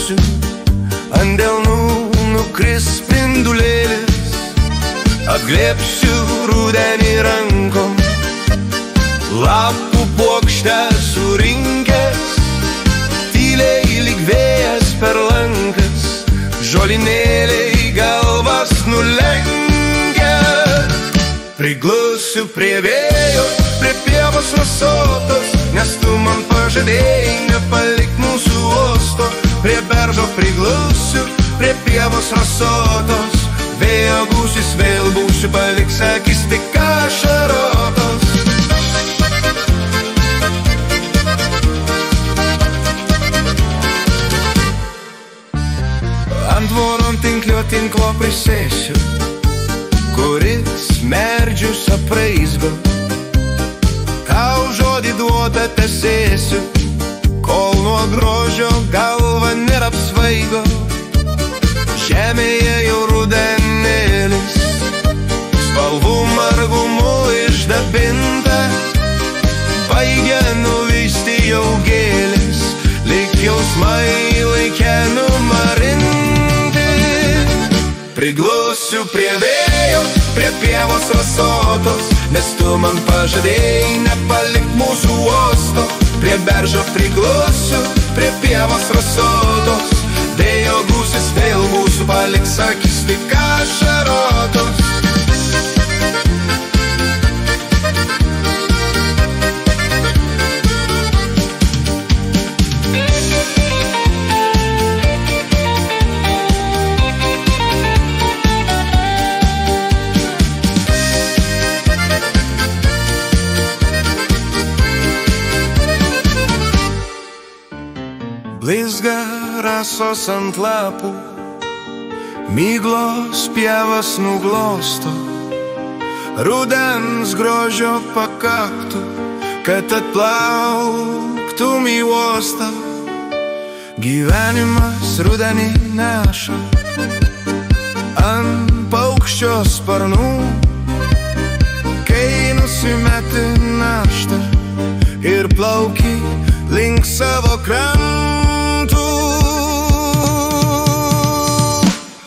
priglusiu, ant delnų nukris spindulėlis, atglėbsiu rudenį rankom, lapų puokštę surinkęs, tyliai lyg vėjas per lankas, žolinėliai galvas nulenkia. Priglusiu prie vėjo, prie pievos rasotos, nes tu man pažadėjai nepalikt mūsų uosto. Prie beržo priglusiu, prie pievos rasotos, vėjo gūsis vėl būsiu, paliks akis tik ašarotos. Ant tvoron tinklo prisėsiu, kuris merdžius apraizgo. Tau žodį duotą tesėsiu, kol nuo grožio galva nėra apsvaigo. Žemėje jau rudenėlis, spalvų margumu išdabinta, baigia nuvysti jau gėlės, lyg jausmai laikė numarinti. Priglusiu prie vėjo, prie pievos rasotos, nes tu man pažadėjai nepalikt mūsų uosto. Prie beržo priglusiu, prie pievos rasotos, vėjo gūsis vėl mūsų, paliks akis tik ašarotos. Blizga rasos ant lapų, myglos pievas nuglosto, rudens grožio pakaktų, kad atplauktum į uostą. Gyvenimas rudenį neša ant paukščio sparnų, kai nusimeti naštą ir plauki link savo krantų.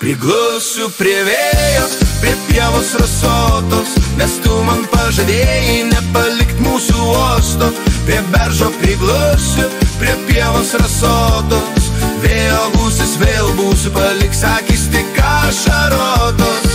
Priglusiu prie vėjo, prie pievos rasotos, nes tu man pažadėjai nepalikt mūsų uosto. Prie beržo priglusiu, prie pievos rasotos, vėjo gūsis vėl būsiu, paliks akis tik ašarotos.